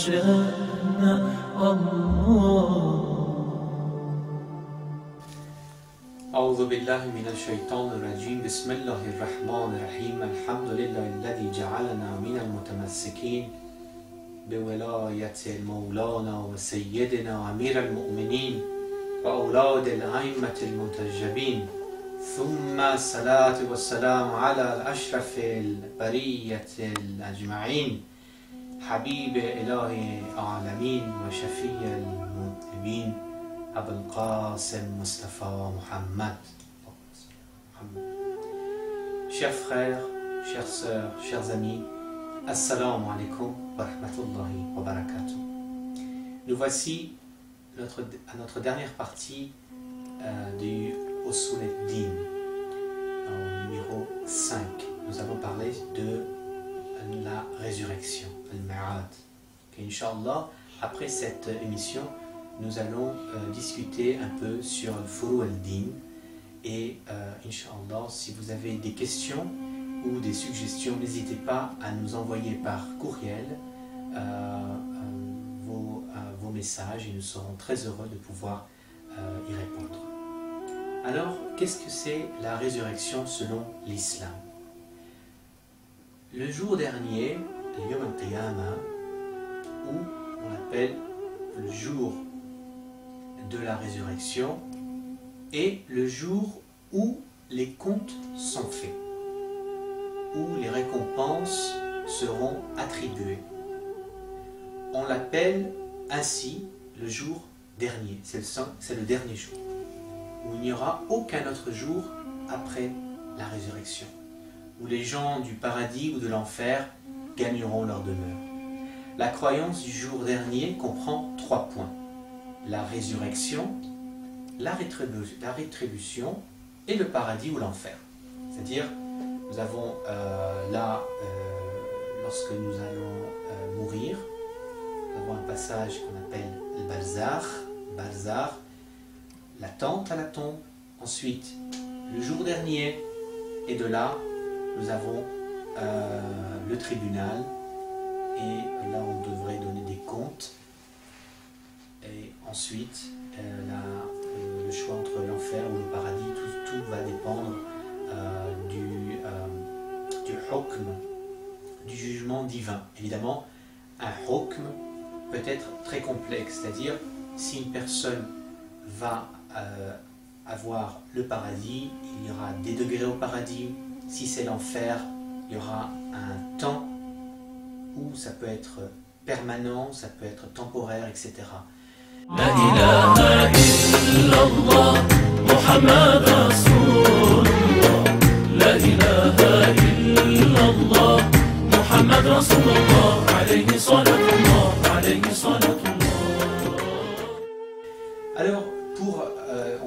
شاء الله. أعوذ بالله من الشيطان الرجيم. بسم الله الرحمن الرحيم. الحمد لله الذي جعلنا من المتمسكين بولاية مولانا وسيدنا أمير المؤمنين وأولاد الأئمة المنتجبين، ثم الصلاة والسلام على أشرف البرية الأجمعين حبيب إله العالمين وشفيع المذنبين أبو القاسم Mustafa Muhammad. Chers frères, chères sœurs, chers amis, Assalamu alaikum wa rahmatullahi wa barakatuh. Nous voici à notre dernière partie du Usul al-Din, numéro 5. Nous allons parler de la résurrection, al-Ma'ad. Inch'Allah, après cette émission, nous allons discuter un peu sur le Furu al-Din et Inch'Allah, si vous avez des questions ou des suggestions, n'hésitez pas à nous envoyer par courriel vos messages et nous serons très heureux de pouvoir y répondre. Alors, qu'est-ce que c'est la résurrection selon l'islam? Le jour dernier, le Yom al-Qiyamah, où on appelle le jour de la résurrection, et le jour où les comptes sont faits, où les récompenses seront attribuées. On l'appelle ainsi le jour dernier, c'est le dernier jour, où il n'y aura aucun autre jour après la résurrection, où les gens du paradis ou de l'enfer gagneront leur demeure. La croyance du jour dernier comprend 3 points: la résurrection, la rétribution et le paradis ou l'enfer. C'est-à-dire, nous avons lorsque nous allons mourir, nous avons un passage qu'on appelle le Barzakh, l'attente à la tombe, ensuite le jour dernier, et de là, nous avons le tribunal, et là on devrait donner des comptes, et ensuite le choix entre l'enfer ou le paradis, tout va dépendre du hukm, du jugement divin. Évidemment, un hukm peut être très complexe, c'est-à-dire si une personne va avoir le paradis, il y aura des degrés au paradis. Si c'est l'enfer, il y aura un temps où ça peut être permanent, ça peut être temporaire, etc. لا إله إلا الله محمد رسول الله. لا إله إلا الله محمد رسول الله. عليه صلاة الله عليه صلاة الله. Alors,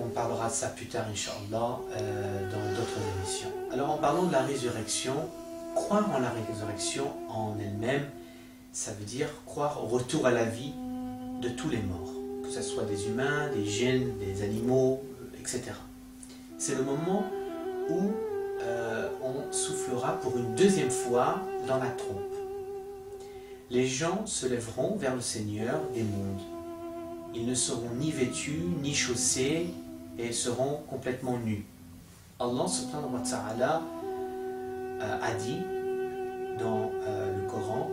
on parlera de ça plus tard, Inch'Allah, dans d'autres émissions. Alors, en parlant de la résurrection, croire en la résurrection en elle-même, ça veut dire croire au retour à la vie de tous les morts, que ce soit des humains, des djinns, des animaux, etc. C'est le moment où on soufflera pour une deuxième fois dans la trompe. Les gens se lèveront vers le Seigneur des mondes. Ils ne seront ni vêtus, ni chaussés, et seront complètement nus. Allah subhanahu wa ta'ala a dit dans le Coran,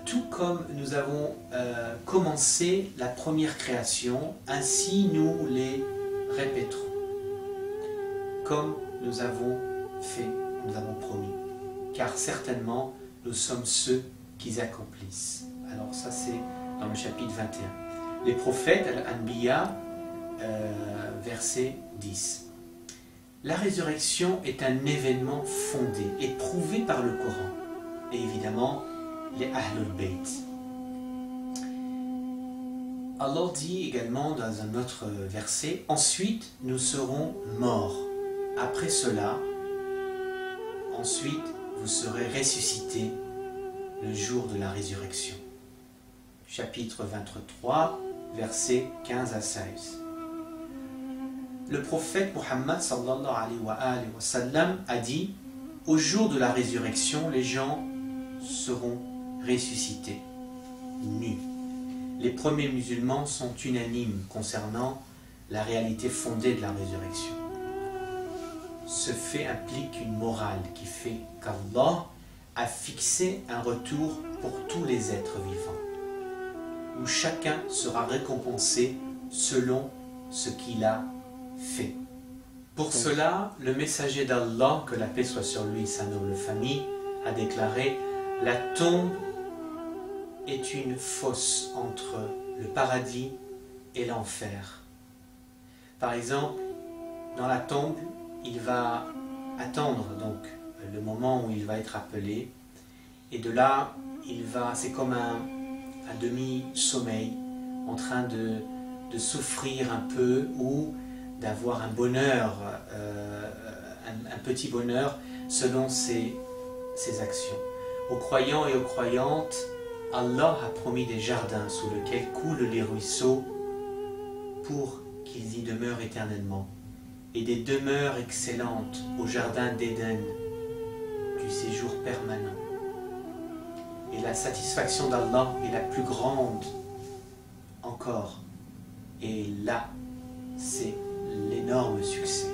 tout comme nous avons commencé la première création, ainsi nous les répéterons, comme nous avons fait, nous avons promis, car certainement nous sommes ceux qui accomplissent. Alors ça c'est dans le chapitre 21. Les prophètes, Al-Anbiya, verset 10. La résurrection est un événement fondé et prouvé par le Coran, et évidemment les Ahlul Bayt. Allah dit également dans un autre verset, « Ensuite nous serons morts. Après cela, ensuite vous serez ressuscités le jour de la résurrection. » Chapitre 23, versets 15 à 16. Le prophète Muhammad sallallahu alayhi wa sallam a dit, « Au jour de la résurrection, les gens seront ressuscités. nus. Les premiers musulmans sont unanimes concernant la réalité fondée de la résurrection. Ce fait implique une morale qui fait qu'Allah a fixé un retour pour tous les êtres vivants, où chacun sera récompensé selon ce qu'il a fait. Pour cela, le messager d'Allah, que la paix soit sur lui et sa noble famille, a déclaré « La tombe est une fosse entre le paradis et l'enfer. » Par exemple, dans la tombe, il va attendre donc le moment où il va être appelé, et de là, c'est comme un demi-sommeil, en train de souffrir un peu ou d'avoir un bonheur, un petit bonheur selon ses actions. Aux croyants et aux croyantes, Allah a promis des jardins sous lesquels coulent les ruisseaux pour qu'ils y demeurent éternellement, et des demeures excellentes au jardin d'Éden, du séjour permanent. Et la satisfaction d'Allah est la plus grande encore. Et là, c'est l'énorme succès.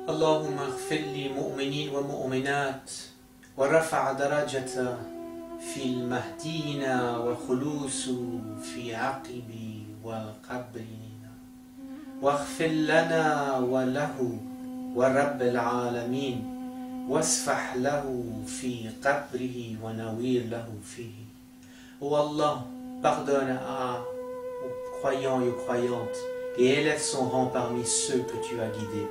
Allahumma ighfir li mu'minin wa mu'minat wa rafa' darajata fil mahdina wa khulusu fi aqibi wal qabrina wa ighfir lana wa lahu wa rabbil alamin wasfah lahu fi qabrihi wa nawir lahu fihi. Oh Allah, pardonne aux croyants et aux croyantes et élève son rang parmi ceux que tu as guidés.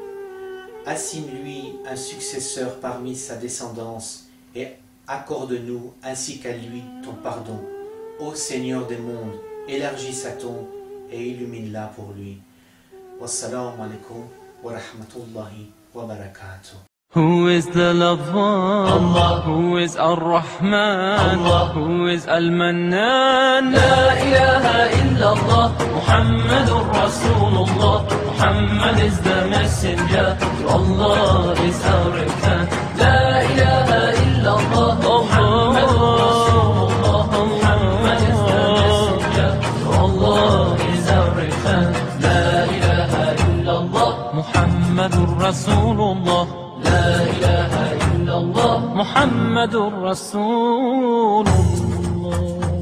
Assigne-lui un successeur parmi sa descendance et accorde-nous ainsi qu'à lui ton pardon. Ô Seigneur des mondes, élargis sa tombe et illumine-la pour lui. Wassalamu alaikum wa rahmatullahi wa barakatuh. Who is the Lover? Allah. Who is Ar-Rahman? Allah. Who is Al-Mannan? La ilaha illallah, Muhammadur Rasulullah. Muhammad is the messenger, to Allah is our return. La ilaha illallah, Muhammadur Rasulullah. Muhammad is the messenger, to Allah is our return. La ilaha illallah, Muhammadur Rasulullah. لا إله إلا الله محمد رسول الله.